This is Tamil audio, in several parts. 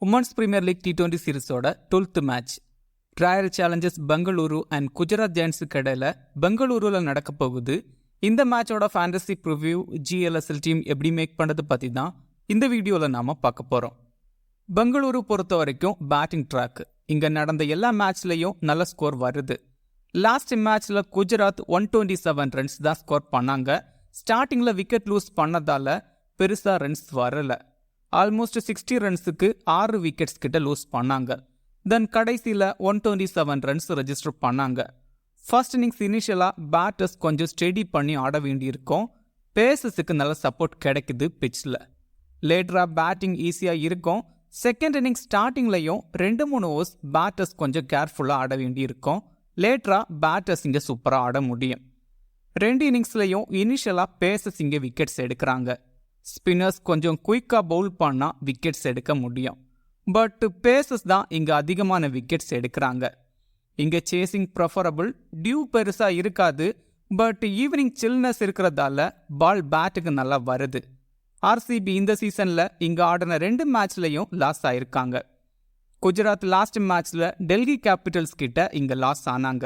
உமன்ஸ் பிரீமியர் லீக் T20 சீரிஸோட 12th match royal challengers Bengaluru and Gujarat ஜெயண்ட்ஸுக்கு இடையில பெங்களூருவில் நடக்க போகுது. இந்த மேட்சோட ஃபேண்டசி ப்ரிவ்யூ GLSL டீம் எப்படி மேக் பண்ணுறது பற்றி தான் இந்த வீடியோவில் நாம் பார்க்க போகிறோம். பெங்களூரு பொறுத்த வரைக்கும் பேட்டிங் ட்ராக். இங்கே நடந்த எல்லா மேட்ச்லேயும் நல்ல ஸ்கோர் வருது. லாஸ்ட் மேட்ச்சில் குஜராத் 127 ரன்ஸ் தான் ஸ்கோர் பண்ணாங்க. ஸ்டார்டிங்கில் விக்கெட் லூஸ் பண்ணதால் பெருசாக ரன்ஸ் வரலை. ஆல்மோஸ்ட் 60 ரன்ஸுக்கு 6 விக்கெட்ஸ் கிட்ட லூஸ் பண்ணாங்க. தென் கடைசியில் 127 ரன்ஸ் ரெஜிஸ்டர் பண்ணாங்க. ஃபர்ஸ்ட் இன்னிங்ஸ் இனிஷியலாக பேட்டர்ஸ் கொஞ்சம் ஸ்டெடி பண்ணி ஆட வேண்டியிருக்கும். பேசஸுக்கு நல்ல சப்போர்ட் கிடைக்குது பிச்சில். லேட்டராக பேட்டிங் ஈஸியாக இருக்கும். செகண்ட் இன்னிங்ஸ் ஸ்டார்டிங்லையும் 2-3 ஓவர்ஸ் பேட்டர்ஸ் கொஞ்சம் கேர்ஃபுல்லாக ஆட வேண்டியிருக்கும். லேட்டராக பேட்டர்ஸ் இங்கே சூப்பராக ஆட முடியும். 2 இன்னிங்ஸ்லையும் இனிஷியலாக பேசஸ் இங்கே விக்கெட்ஸ் எடுக்கிறாங்க. ஸ்பின்னர்ஸ் கொஞ்சம் குயிக்காக பவுல் பண்ணால் விக்கெட்ஸ் எடுக்க முடியும். பட் பேசஸ் தான் இங்கே அதிகமான விக்கெட்ஸ் எடுக்கிறாங்க. இங்கே சேசிங் ப்ரெஃபரபிள். டியூ பெருசாக இருக்காது. பட் ஈவினிங் சில்னஸ் இருக்கிறதால பால் பேட்டுக்கு நல்லா வருது. RCB இந்த சீசனில் இங்கே ஆடின 2 மேட்ச்லையும் லாஸ் ஆயிருக்காங்க. குஜராத் லாஸ்ட் மேட்ச்சில் டெல்லி கேபிட்டல்ஸ் கிட்ட இங்கே லாஸ் ஆனாங்க.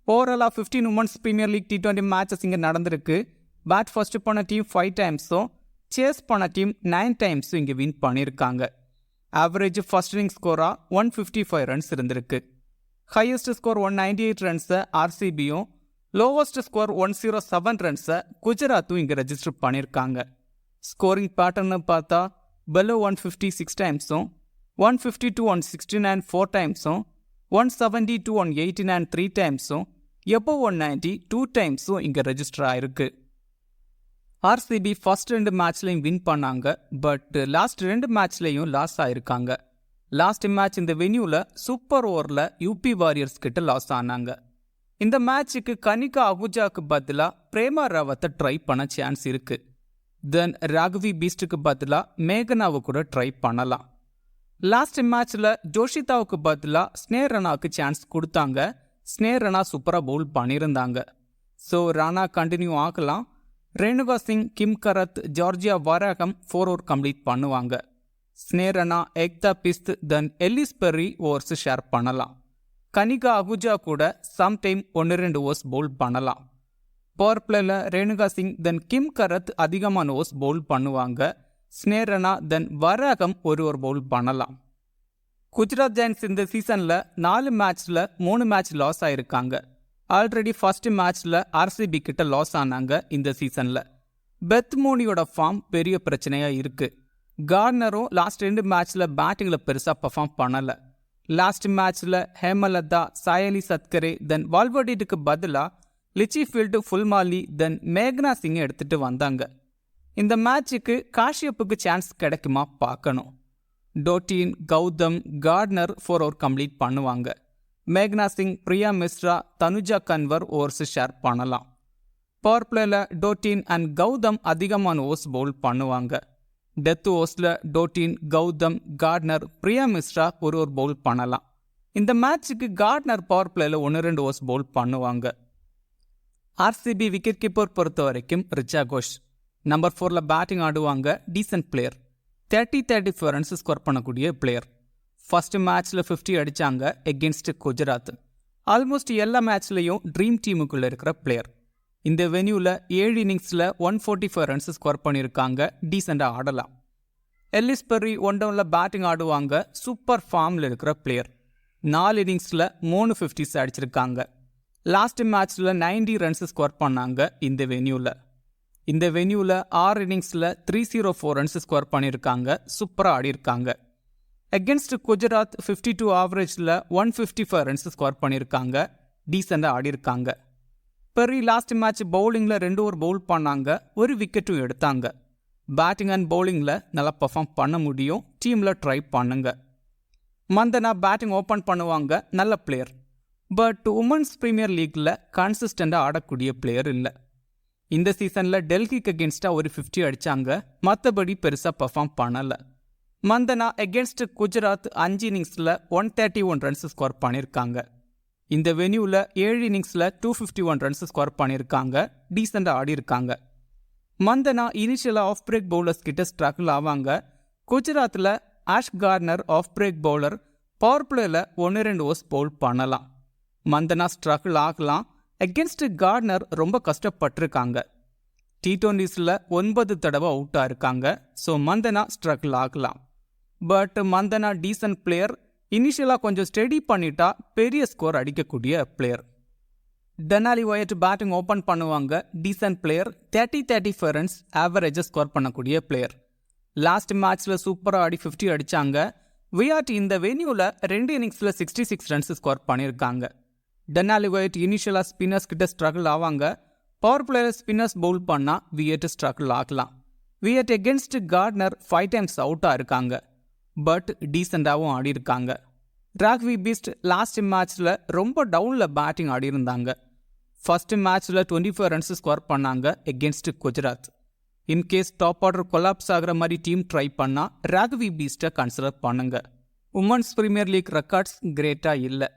ஓவராலாக 15 women's premier league T20 matches இங்கே நடந்திருக்கு. பேட் ஃபர்ஸ்ட் பண்ண டீம் 5 டைம்ஸும் சேஸ் பண்ண டீம் 9 டைம்ஸும் இங்கே வின் பண்ணியிருக்காங்க. ஆவரேஜ் ஃபர்ஸ்ட் இன்னிங் ஸ்கோராக 155 ரன்ஸ் இருந்திருக்கு. ஹையஸ்ட் ஸ்கோர் 198 ரன்ஸை RCBயும், லோவஸ்ட் ஸ்கோர் 107 ரன்ஸை குஜராத்தும் இங்கே ரெஜிஸ்டர் பண்ணியிருக்காங்க. ஸ்கோரிங் பேட்டர்னு பார்த்தா பெலோ 156 டைம்ஸும், 150-169 4 டைம்ஸும், 170-189 3 டைம்ஸும், எபோ 190 2 டைம்ஸும் இங்கே ரெஜிஸ்டர் ஆயிருக்கு. RCB ஃபர்ஸ்ட் 2 மேட்ச்லையும் வின் பண்ணாங்க. பட் லாஸ்ட் 2 மேட்ச்லையும் லாஸ் ஆயிருக்காங்க. லாஸ்ட் மேட்ச் இந்த வென்யூவில் சூப்பர் ஓவரில் UP வாரியர்ஸ் கிட்ட லாஸ் ஆனாங்க. இந்த மேட்சுக்கு கனிகா அகுஜாக்கு பதிலாக பிரேமா ராவத்தை ட்ரை பண்ண சான்ஸ் இருக்கு. தென் ராகவி பீஸ்டுக்கு பதிலாக மேகனாவை கூட ட்ரை பண்ணலாம். லாஸ்ட் மேட்ச்சில் ஜோஷிதாவுக்கு பதிலாக ஸ்னேர் ராணாவுக்கு சான்ஸ் கொடுத்தாங்க. ஸ்னேர் ராணா சூப்பராக பவுல் பண்ணியிருந்தாங்க. ஸோ ராணா கண்டினியூ ஆகலாம். ரேணுகா சிங், கிம் கரத், ஜார்ஜியா வாராகம் 4 ஓவர் கம்ப்ளீட் பண்ணுவாங்க. ஸ்னேர் ராணா, எக்தா பிஸ்த், தென் எல்லிஸ் பெர்ரி ஓவர்ஸ் ஷேர் பண்ணலாம். கனிகா அகுஜா கூட சம்டைம் 1-2 ஓவர்ஸ் பவுல் பண்ணலாம். பவர் பிளேல ரேணுகா சிங், தென் கிம் கரத் அதிகமான ஓவர்ஸ் பவுல் பண்ணுவாங்க. ஸ்னேர் ராணா, தென் வாராகம் 1 ஓவர் பவுல் பண்ணலாம். குஜராத் ஜெயண்ட்ஸ் இந்த சீசனில் 4 மேட்ச்சில் 3 மேட்ச் லாஸ் ஆயிருக்காங்க. ஆல்ரெடி ஃபர்ஸ்ட் மேட்ச்சில் RCB கிட்ட லாஸ் ஆனாங்க. இந்த சீசனில் பெத் மோனியோட ஃபார்ம் பெரிய பிரச்சனையாக இருக்குது. கார்னரும் லாஸ்ட் 2 மேட்ச்சில் பேட்டிங்கில் பெருசாக பர்ஃபார்ம் பண்ணலை. லாஸ்ட் மேட்ச்சில் ஹேமலதா, சாயலி சத்கரே, தென் வால்வர்டிட்டுக்கு பதிலாக லிச்சிஃபீல்டு, ஃபுல்மாலி, தென் மேக்னா சிங்கை எடுத்துகிட்டு வந்தாங்க. இந்த மேட்சுக்கு காஷ்யப்புக்கு சான்ஸ் கிடைக்குமா பார்க்கணும். Dottin, Gautam, Gardner 4 over complete பண்ணுவாங்க. மேக்னா சிங், பிரியா மிஸ்ரா, தனுஜா கன்வர் ஓவர்ஸ் ஷேர் பண்ணலாம். பவர் பிளேல டோட்டின் அண்ட் கௌதம் அதிகமான ஓவர்ஸ் பவுல் பண்ணுவாங்க. டெத் ஓவர்ஸில் Dottin, Gautam, Gardner, Priya Mishra 1 over bowl பண்ணலாம். இந்த மேட்சுக்கு கார்னர் பவர் பிளேல 1-2 ஓவர்ஸ் பவுல் பண்ணுவாங்க. RCB விக்கெட் கீப்பர் பொறுத்த வரைக்கும் ரிச்சா கோஷ். நம்பர் 4ல் பேட்டிங் ஆடுவாங்க. Decent player. 30-34 ரன்ஸ் ஸ்கோர் பண்ணக்கூடிய பிளேயர். ஃபர்ஸ்ட் மேட்ச்சில் 50 அடித்தாங்க எகென்ஸ்ட் குஜராத். ஆல்மோஸ்ட் எல்லா மேட்ச்லையும் ட்ரீம் டீமுக்குள்ளே இருக்கிற பிளேயர். இந்த வென்யூவில் 7 இன்னிங்ஸில் 145 ரன்ஸ் ஸ்கோர் பண்ணியிருக்காங்க. டீசெண்டாக ஆடலாம். எல்லிஸ் பெர்ரி 1 டவுனில் பேட்டிங் ஆடுவாங்க. சூப்பர் ஃபார்மில் இருக்கிற பிளேயர். 4 இன்னிங்ஸில் 3 50s அடிச்சிருக்காங்க. லாஸ்ட் மேட்ச்சில் 90 ரன்ஸ் ஸ்கோர் பண்ணாங்க. இந்த வென்யூவில் 6 இன்னிங்ஸில் 304 ரன்ஸ் ஸ்கோர் பண்ணியிருக்காங்க. சூப்பராக ஆடியிருக்காங்க. அகென்ஸ்ட் குஜராத் 52 ஆவரேஜில் 155 ரன்ஸ் ஸ்கோர் பண்ணியிருக்காங்க. டீசெண்டாக ஆடியிருக்காங்க. பெர்ரி லாஸ்ட் மேட்ச் பவுலிங்கில் 2 ஓவர் பவுல் பண்ணாங்க. 1 விக்கெட்டும் எடுத்தாங்க. பேட்டிங் அண்ட் பவுலிங்கில் நல்லா பர்ஃபார்ம் பண்ண முடியும். டீமில் ட்ரை பண்ணுங்க. மந்தனா பேட்டிங் ஓப்பன் பண்ணுவாங்க. நல்ல பிளேயர். பட் உமன்ஸ் பிரீமியர் லீக்கில் கன்சிஸ்டண்டாக ஆடக்கூடிய பிளேயர் இல்லை. இந்த சீசனில் டெல்லிக்கு அகென்ஸ்டாக ஒரு 50 அடித்தாங்க. மற்றபடி பெருசாக பர்ஃபார்ம் பண்ணலை. மந்தனா எகென்ஸ்ட் குஜராத் 5 இன்னிங்ஸில் 131 ரன்ஸ் ஸ்கோர் பண்ணியிருக்காங்க. இந்த வென்யூவில் 7 இன்னிங்ஸில் 251 ரன்ஸ் ஸ்கோர் பண்ணியிருக்காங்க. டீசெண்டாக ஆடியிருக்காங்க. மந்தனா இனிஷியலாக ஆஃப் பிரேக் பவுலர்ஸ் கிட்ட ஸ்ட்ரகிள் ஆவாங்க. குஜராத்தில் Ash Gardner off break bowler power பிளேயில் 1-2 ஓவர்ஸ் பவுல் பண்ணலாம். மந்தனா ஸ்ட்ரகிள் ஆகலாம். அகென்ஸ்ட் கார்னர் ரொம்ப கஷ்டப்பட்டிருக்காங்க. T20ஸில் 9 தடவை அவுட்டாக இருக்காங்க. ஸோ மந்தனா ஸ்ட்ரகிள் ஆகலாம். But Mandhana decent player. இனிஷியலாக கொஞ்சம் ஸ்டெடி பண்ணிட்டா பெரிய ஸ்கோர் அடிக்கக்கூடிய player. Danielle Wyatt batting open பண்ணுவாங்க. Decent player. 30-35 ரன்ஸ் ஆவரேஜை ஸ்கோர் பண்ணக்கூடிய பிளேயர். லாஸ்ட் மேட்ச்சில் சூப்பராக ஆடி 50 அடித்தாங்க. விராட் இந்த வென்யூவில் 2 இன்னிங்ஸில் 66 ரன்ஸ் ஸ்கோர் பண்ணியிருக்காங்க. டெனாலி ஒயட் இனிஷியலாக ஸ்பின்னர்ஸ் கிட்ட ஸ்ட்ரகிள் ஆவாங்க. பவர் பிளேயர் ஸ்பின்னர்ஸ் பவுல் பண்ணால் வியட் ஸ்ட்ரகிள் ஆகலாம். வியட் எகென்ஸ்ட் கார்னர் 5 டைம்ஸ் அவுட்டாக இருக்காங்க. பட் டீசெண்டாகவும் ஆடி இருக்காங்க. ராக்வி பீஸ்ட் லாஸ்ட் மேட்ச்சில் ரொம்ப டவுனில் பேட்டிங் ஆடி இருந்தாங்க. ஃபர்ஸ்ட் மேட்ச்சில் 24 ரன்ஸ் ஸ்கோர் பண்ணாங்க against Gujarat. In case top order collapse ஆகிற மாதிரி டீம் ட்ரை பண்ணால் ராக்வி பீஸ்ட்டை கன்சிடர் பண்ணுங்க. உமன்ஸ் பிரீமியர் லீக் ரெக்கார்ட்ஸ் கிரேட்டாக இல்லை.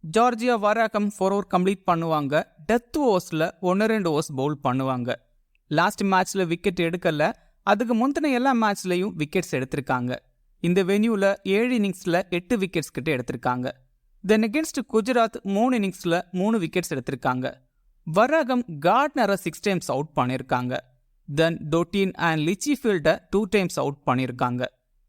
ஜார்ஜியா வராகம் 4 ஓவர் கம்ப்ளீட் பண்ணுவாங்க. டெத் ஓவர்ஸில் 1-2 ஓவர்ஸ் பவுல் பண்ணுவாங்க. லாஸ்ட் மேட்ச்சில் விக்கெட் எடுக்கல. அதுக்கு முந்தின எல்லா மேட்ச்லையும் விக்கெட்ஸ் எடுத்திருக்காங்க. இந்த வென்யூவில் 7 இன்னிங்ஸில் 8 விக்கெட்ஸ் கிட்ட எடுத்திருக்காங்க. தென் அகென்ஸ்ட் குஜராத் 3 இன்னிங்ஸில் 3 விக்கெட்ஸ் எடுத்திருக்காங்க. வராகம் கார்ட்னரை 6 டைம்ஸ் அவுட் பண்ணியிருக்காங்க. தென் டொட்டின் அண்ட் லிச்சிஃபீல்டை 2 டைம்ஸ் அவுட் பண்ணியிருக்காங்க.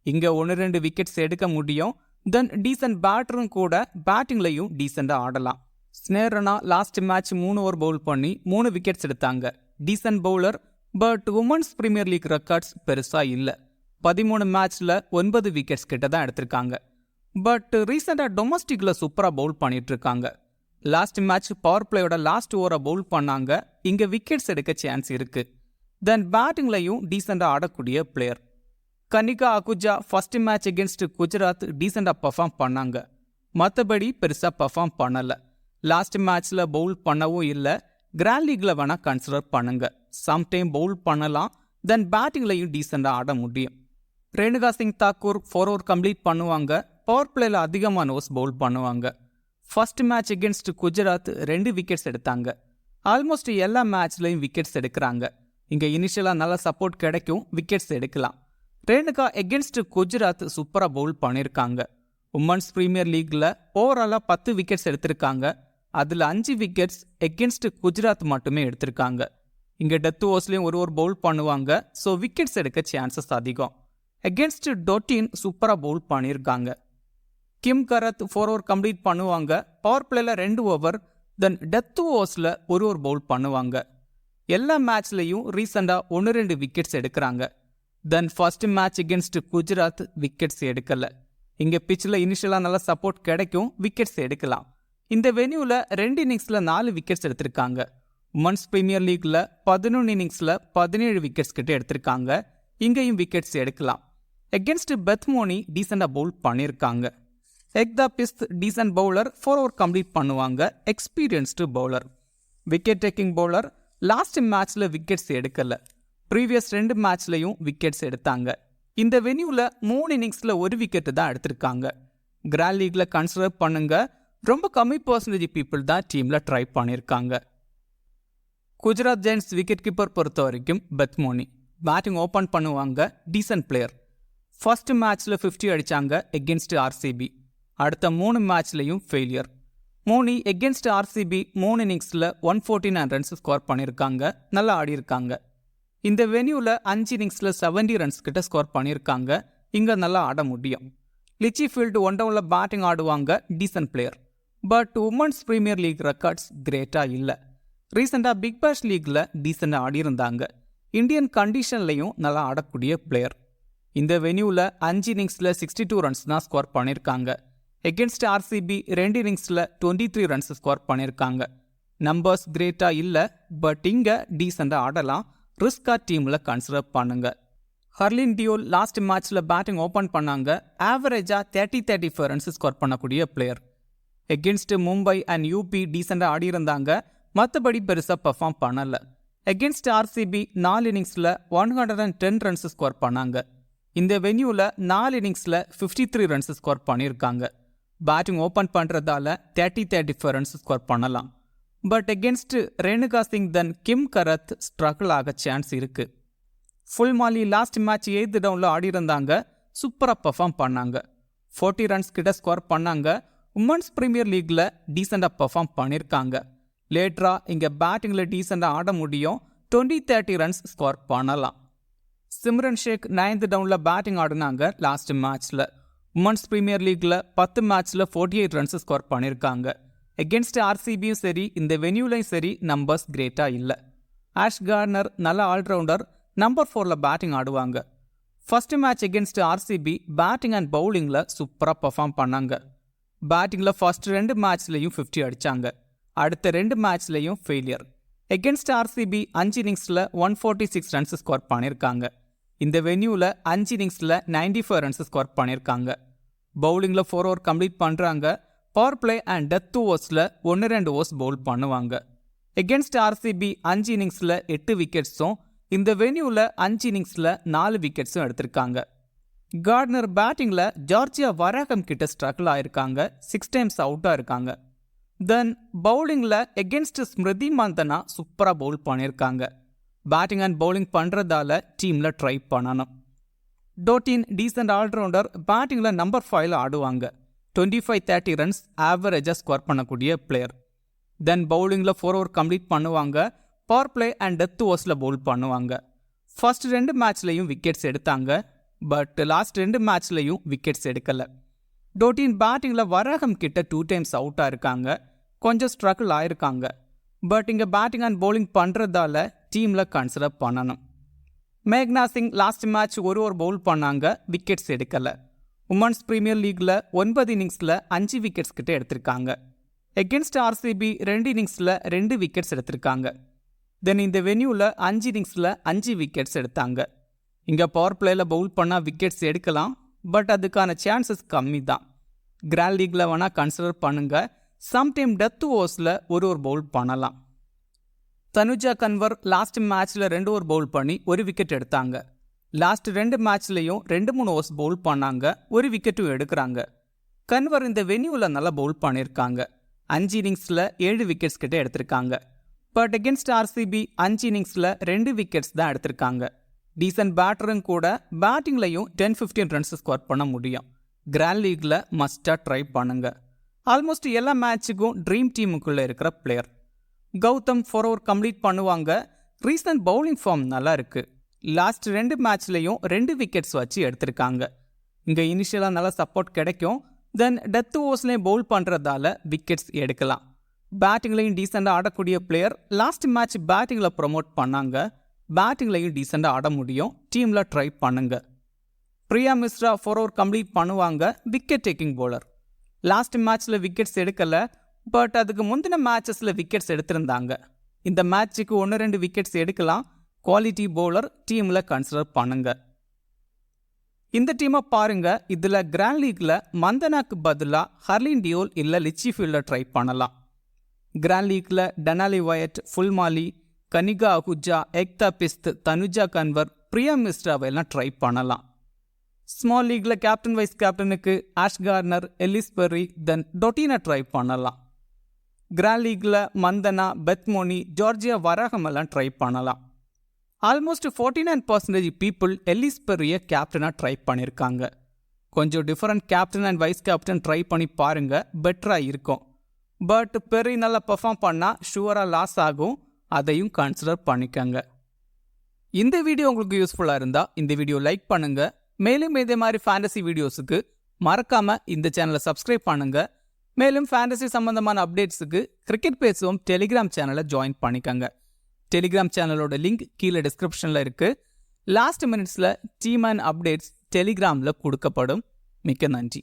இங்கே 1-2 விக்கெட்ஸ் எடுக்க முடியும். தென் டீசன்ட் பேட்டரும் கூட பேட்டிங்லையும் டீசெண்டாக ஆடலாம். ஸ்னேரனா லாஸ்ட் மேட்ச் 3 ஓவர் பவுல் பண்ணி 3 விக்கெட்ஸ் எடுத்தாங்க. Decent bowler. But women's premier league records பெருசாக இல்லை. 13 மேட்ச்சில் 9 விக்கெட்ஸ் கிட்ட தான் எடுத்திருக்காங்க. பட் ரீசெண்டாக டொமஸ்டிக்கில் சூப்பராக பவுல் பண்ணிட்டு இருக்காங்க. லாஸ்ட் மேட்ச் பவர் பிளேயோட லாஸ்ட் ஓவரை பவுல் பண்ணாங்க. இங்கே விக்கெட்ஸ் எடுக்க சான்ஸ் இருக்கு. தென் பேட்டிங்லையும் டீசெண்டாக ஆடக்கூடிய player. Kanika Ahuja first match against Gujarat டீசெண்டாக பர்ஃபார்ம் பண்ணாங்க. மற்றபடி பெருசாக பர்ஃபார்ம் பண்ணலை. லாஸ்ட் மேட்ச்சில் பவுல் பண்ணவும் இல்லை. கிராண்ட் லீக்ல வேணால் கன்சிடர் பண்ணுங்க. சம்டைம் பவுல் பண்ணலாம். தென் பேட்டிங்லையும் டீசெண்டாக ஆட முடியும். ரேணுகா சிங் தாக்கூர் 4 ஓவர் கம்ப்ளீட் பண்ணுவாங்க. பவர் பிளேயில் அதிகமான ஓவர்ஸ் பவுல் பண்ணுவாங்க. First match against Gujarat 2 wickets எடுத்தாங்க. ஆல்மோஸ்ட் எல்லா மேட்ச்லையும் விக்கெட்ஸ் எடுக்கிறாங்க. இங்கே இனிஷியலாக நல்ல சப்போர்ட் கிடைக்கும். விக்கெட்ஸ் எடுக்கலாம். ரேணுகா எகென்ஸ்ட் குஜராத் சூப்பராக பவுல் பண்ணியிருக்காங்க. உமன்ஸ் பிரீமியர் லீக்ல ஓவராலாக 10 விக்கெட்ஸ் எடுத்திருக்காங்க. அதில் 5 விக்கெட்ஸ் எகென்ஸ்ட் குஜராத் மட்டுமே எடுத்திருக்காங்க. இங்கே டெத் ஓவர்ஸ்லேயும் 1 ஓவர் பவுல் பண்ணுவாங்க. ஸோ விக்கெட்ஸ் எடுக்க சான்சஸ் அதிகம். எகென்ஸ்ட் டொட்டின் சூப்பராக பவுல் பண்ணியிருக்காங்க. கிம் கரத் 4 ஓவர் கம்ப்ளீட் பண்ணுவாங்க. பவர் பிளேயில் 2 ஓவர். தென் டெத் ஓவர்ஸில் 1 ஓவர் பவுல் பண்ணுவாங்க. எல்லா மேட்ச்லையும் ரீசெண்டாக 1-2 விக்கெட்ஸ் எடுக்கிறாங்க. Then first match against Gujarat wickets எடுக்கலை. இங்கே பிச்சில் இனிஷியலாக நல்ல சப்போர்ட் கிடைக்கும். விக்கெட்ஸ் எடுக்கலாம். இந்த வென்யூவில் 2 இன்னிங்ஸில் 4 விக்கெட்ஸ் எடுத்திருக்காங்க. உமன்ஸ் பிரீமியர் லீக்ல 11 இன்னிங்ஸில் 17 விக்கெட்ஸ் கிட்ட எடுத்திருக்காங்க. இங்கேயும் விக்கெட்ஸ் எடுக்கலாம். எகென்ஸ்ட் பெத்மோனி டீசெண்டாக பவுல் பண்ணியிருக்காங்க. Ekta Bisht decent bowler. 4 over complete பண்ணுவாங்க. Experienced bowler. Wicket taking bowler. Last மேட்ச்சில் விக்கெட்ஸ் எடுக்கலை. ப்ரீவியஸ் 2 மேட்ச்லையும் விக்கெட்ஸ் எடுத்தாங்க. இந்த வென்யூவில் 3 இன்னிங்ஸில் 1 விக்கெட்டு தான் எடுத்திருக்காங்க. கிராண்ட் லீக்ல கன்சிடர் பண்ணுங்க. ரொம்ப கம்மி பர்சன்டேஜ் பீப்புள் தான் டீமில் ட்ரை பண்ணியிருக்காங்க. குஜராத் ஜெயின்ஸ் விக்கெட் கீப்பர் பொறுத்த வரைக்கும் பெத்மோனி. பேட்டிங் ஓப்பன் பண்ணுவாங்க. Decent player. ஃபர்ஸ்ட் மேட்ச்சில் 50 அடித்தாங்க எகென்ஸ்ட் ஆர்சிபி. அடுத்த 3 மேட்ச்லையும் ஃபெயிலியர். மோனி எகென்ஸ்ட் ஆர்சிபி 3 இன்னிங்ஸில் 149 ரன்ஸ் ஸ்கோர் பண்ணியிருக்காங்க. நல்லா ஆடியிருக்காங்க. இந்த வென்யூவில் 5 இன்னிங்ஸில் 70 ரன்ஸ் கிட்ட ஸ்கோர் பண்ணியிருக்காங்க. இங்கே நல்லா ஆட முடியும். லிச்சிஃபீல்டு 1 டவுனில் பேட்டிங் ஆடுவாங்க. Decent player. But women's premier league records கிரேட்டாக இல்லை. ரீசெண்டாக பிக் பேஷ் லீக்கில் டீசெண்டாக ஆடியிருந்தாங்க. இந்தியன் கண்டிஷன்லையும் நல்லா ஆடக்கூடிய பிளேயர். இந்த வென்யூவில் 5 இன்னிங்ஸில் 62 ரன்ஸ் தான் ஸ்கோர் பண்ணியிருக்காங்க. எகென்ஸ்ட் ஆர்சிபி 2 இன்னிங்ஸில் 23 ரன்ஸ் ஸ்கோர் பண்ணியிருக்காங்க. நம்பர்ஸ் கிரேட்டாக இல்லை. பட் இங்கே டீசெண்டாக ஆடலாம். ரிஸ்கா டீமில் கன்சிடர் பண்ணுங்க. ஹர்லின் டியோல் லாஸ்ட் மேட்ச்சில் பேட்டிங் ஓப்பன் பண்ணாங்க. ஆவரேஜாக 30-35 ரன்ஸ் ஸ்கோர் பண்ணக்கூடிய player. Against Mumbai and UP டீசெண்டாக ஆடியிருந்தாங்க. மற்றபடி பெருசாக பர்ஃபார்ம் பண்ணலை. எகென்ஸ்ட் ஆர்சிபி 4 இன்னிங்ஸில் 110 ரன்ஸ் ஸ்கோர் பண்ணாங்க. இந்த வென்யூவில் 4 இன்னிங்ஸில் 53 ரன்ஸ் ஸ்கோர் பண்ணியிருக்காங்க. பேட்டிங் ஓப்பன் பண்ணுறதால 30-35 ரன்ஸ் ஸ்கோர் பண்ணலாம். But against Renuka Singh then Kim Garth struggle ஆக சான்ஸ் இருக்கு. ஃபுல் மாலி லாஸ்ட் மேட்ச் 8th டவுனில் ஆடியிருந்தாங்க. சூப்பராக பெர்ஃபார்ம் பண்ணாங்க. 40 ரன்ஸ் கிட்ட ஸ்கோர் பண்ணாங்க. உமன்ஸ் பிரீமியர் லீக்கில் டீசெண்டாக பெர்ஃபார்ம் பண்ணியிருக்காங்க. லேட்டராக இங்கே பேட்டிங்கில் டீசெண்டாக ஆட முடியும். 20-30 ரன்ஸ் ஸ்கோர் பண்ணலாம். சிம்ரன் ஷேக் 9th டவுனில் பேட்டிங் ஆடினாங்க லாஸ்ட் மேட்ச்சில். உமன்ஸ் பிரீமியர் லீக்கில் 10 மேட்ச்சில் 48 ரன்ஸ் ஸ்கோர் பண்ணியிருக்காங்க. எகென்ஸ்ட் ஆர்சிபியும் சரி, இந்த வென்யூலையும் சரி நம்பர்ஸ் கிரேட்டாக இல்லை. ஆஷ் கார்னர் நல்ல ஆல்ரவுண்டர், நம்பர் 4ல் பேட்டிங் ஆடுவாங்க. First match against RCB batting and பவுலிங்கில் சூப்பராக பெர்ஃபார்ம் பண்ணாங்க. பேட்டிங்கில் ஃபர்ஸ்ட் 2 மேட்ச்லையும் 50 அடித்தாங்க. அடுத்த 2 மேட்ச்லையும் ஃபெயிலியர். எகென்ஸ்ட் ஆர்சிபி 5 இன்னிங்ஸில் 146 ரன்ஸ் ஸ்கோர் பண்ணியிருக்காங்க. இந்த வென்யூவில் 5 இன்னிங்ஸில் 94 ரன்ஸ் ஸ்கோர் பண்ணியிருக்காங்க. பவுலிங்கில் 4 ஓவர் கம்ப்ளீட் பண்ணுறாங்க. பவர் பிளே அண்ட் டெத் ஓவர்ஸில் 1-2 ஓவர்ஸ் பவுல் பண்ணுவாங்க. எகென்ஸ்ட் ஆர்சிபி 5 இன்னிங்ஸில் 8 விக்கெட்ஸும் இந்த வென்யூவில் 5 இன்னிங்ஸில் 4 விக்கெட்ஸும் எடுத்திருக்காங்க. கார்ட்னர் பேட்டிங்கில் ஜார்ஜியா வராகம் கிட்ட ஸ்ட்ரகிள் ஆயிருக்காங்க. 6 டைம்ஸ் அவுட்டாக இருக்காங்க. தென் பவுலிங்கில் எகென்ஸ்ட் ஸ்மிருதி மந்தனா சூப்பராக பவுல் பண்ணியிருக்காங்க. பேட்டிங் அண்ட் பவுலிங் பண்ணுறதால டீமில் ட்ரை பண்ணணும். டோட்டின் டீசென்ட் ஆல்ரவுண்டர், பேட்டிங்கில் நம்பர் 5ல் ஆடுவாங்க. 25-30 ரன்ஸ் ஆவரேஜாக ஸ்கோர் பண்ணக்கூடிய பிளேயர். தென் பவுலிங்கில் 4 ஓவர் கம்ப்ளீட் பண்ணுவாங்க. பவர் பிளே அண்ட் டெத் ஓவர்ஸில் பவுல் பண்ணுவாங்க. ஃபர்ஸ்ட் 2 மேட்ச்லையும் விக்கெட்ஸ் எடுத்தாங்க. பட் லாஸ்ட் 2 மேட்ச்லையும் விக்கெட்ஸ் எடுக்கலை. டோட்டின் பேட்டிங்கில் வராகம் கிட்ட 2 டைம்ஸ் அவுட்டாக இருக்காங்க. கொஞ்சம் ஸ்ட்ரகிள் ஆயிருக்காங்க. பட் இங்கே பேட்டிங் அண்ட் பவுலிங் பண்ணுறதால டீமில் கன்சிடர் பண்ணணும். மேக்னா Singh last match 1 over bowl பண்ணாங்க. விக்கெட்ஸ் எடுக்கலை. உமன்ஸ் பிரீமியர் லீக்கில் 9 இன்னிங்ஸில் 5 விக்கெட்ஸ் கிட்ட எடுத்திருக்காங்க. எகென்ஸ்ட் ஆர்சிபி 2 இன்னிங்ஸில் 2 விக்கெட்ஸ் எடுத்திருக்காங்க. தென் இந்த வென்யூவில் 5 இன்னிங்ஸில் 5 விக்கெட்ஸ் எடுத்தாங்க. இங்கே பவர் பிளேயில் பவுல் பண்ணால் விக்கெட்ஸ் எடுக்கலாம். பட் அதுக்கான சான்சஸ் கம்மி தான். கிராண்ட் லீக்கில் வேணால் கன்சிடர் பண்ணுங்க. சம்டைம் டெத் ஓவர்ஸில் 1 ஓவர் பவுல் பண்ணலாம். தனுஜா கன்வர் லாஸ்ட் மேட்ச்சில் 2 ஓவர் பவுல் பண்ணி 1 விக்கெட் எடுத்தாங்க. லாஸ்ட் 2 மேட்ச்லையும் 2-3 ஓவர்ஸ் பவுல் பண்ணாங்க. 1 விக்கெட்டும் எடுக்கிறாங்க. கன்வர் இந்த வென்யூவில் நல்லா பவுல் பண்ணியிருக்காங்க. 5 இன்னிங்ஸில் 7 விக்கெட்ஸ் கிட்ட எடுத்திருக்காங்க. பட் எகென்ஸ்ட் ஆர்சிபி 5 இன்னிங்ஸில் 2 விக்கெட்ஸ் தான் எடுத்திருக்காங்க. டீசன்ட் பேட்டரும் கூட. பேட்டிங்லையும் 10-15 ரன்ஸ் ஸ்கோர் பண்ண முடியும். கிராண்ட் லீக்கில் மஸ்டாக ட்ரை பண்ணுங்க. ஆல்மோஸ்ட் எல்லா மேட்சுக்கும் ட்ரீம் டீமுக்குள்ளே இருக்கிற பிளேயர். கௌதம் 4 ஓவர் கம்ப்ளீட் பண்ணுவாங்க. ரீசன்ட் பவுலிங் ஃபார்ம் நல்லா இருக்குது. லாஸ்ட் 2 மேட்ச்லையும் 2 விக்கெட்ஸ் வச்சு எடுத்திருக்காங்க. இங்கே இனிஷியலாக நல்லா சப்போர்ட் கிடைக்கும். தென் டெத் ஓவர்ஸ்லையும் பவுல் பண்ணுறதால விக்கெட்ஸ் எடுக்கலாம். பேட்டிங்லையும் டீசெண்டாக ஆடக்கூடிய பிளேயர். லாஸ்ட் மேட்ச் பேட்டிங்கில் ப்ரொமோட் பண்ணாங்க. பேட்டிங்லையும் டீசெண்டாக ஆட முடியும். டீமில் ட்ரை பண்ணுங்க. பிரியா மிஸ்ரா 4 ஓவர் கம்ப்ளீட் பண்ணுவாங்க. Wicket taking bowler. லாஸ்ட் மேட்ச்சில் விக்கெட்ஸ் எடுக்கலை. பட் அதுக்கு முந்தின மேட்சஸில் விக்கெட்ஸ் எடுத்திருந்தாங்க. இந்த மேட்சுக்கு 1-2 விக்கெட்ஸ் எடுக்கலாம். Quality bowler. டீமில் கன்சிடர் பண்ணுங்க. இந்த டீமை பாருங்க. இதில் கிராண்ட் லீக்கில் மந்தனாக்கு பதிலாக ஹர்லின் டியோல் இல்லை லிச்சி ஃபீல்டர் ட்ரை பண்ணலாம். கிராண்ட் லீக்கில் டனாலி வயட், ஃபுல்மாலி, கனிகா அஹுஜா, எக்தா பிஸ்த், தனுஜா கன்வர், பிரியா மிஸ்ராவை எல்லாம் ட்ரை பண்ணலாம். ஸ்மால் லீக்கில் கேப்டன் வைஸ் கேப்டனுக்கு ஆஷ் கார்னர், எல்லிஸ் பெர்ரி, தென் டொட்டினை ட்ரை பண்ணலாம். கிராண்ட் லீக்கில் மந்தனா, பெத்மோனி, ஜார்ஜியா வராகம் எல்லாம் ட்ரை பண்ணலாம். ஆல்மோஸ்ட் 49% பீப்புள் எல்லிஸ் பெர்ரியை கேப்டனாக ட்ரை பண்ணியிருக்காங்க. கொஞ்சம் different captain and vice captain try பண்ணி பாருங்க. பெட்டராக இருக்கும். பட் பெர்ரி நல்லா பெர்ஃபார்ம் பண்ணால் ஷுவராக லாஸ் ஆகும். அதையும் கன்சிடர் பண்ணிக்கோங்க. இந்த வீடியோ உங்களுக்கு யூஸ்ஃபுல்லாக இருந்தால் இந்த வீடியோ லைக் பண்ணுங்க. மேலும் இதே மாதிரி ஃபேண்டசி வீடியோஸுக்கு மறக்காம இந்த சேனலை சப்ஸ்கிரைப் பண்ணுங்க. மேலும் ஃபேண்டசி சம்பந்தமான அப்டேட்ஸுக்கு கிரிக்கெட் பேசுவோம் டெலிகிராம் சேனலை ஜாயின் பண்ணிக்கோங்க. டெலிகிராம் சேனலோட லிங்க் கீழே டிஸ்கிரிப்ஷனில் இருக்குது. லாஸ்ட் மினிட்ஸில் டீம் அண்ட் அப்டேட்ஸ் டெலிகிராமில் கொடுக்கப்படும். மிக்க நன்றி.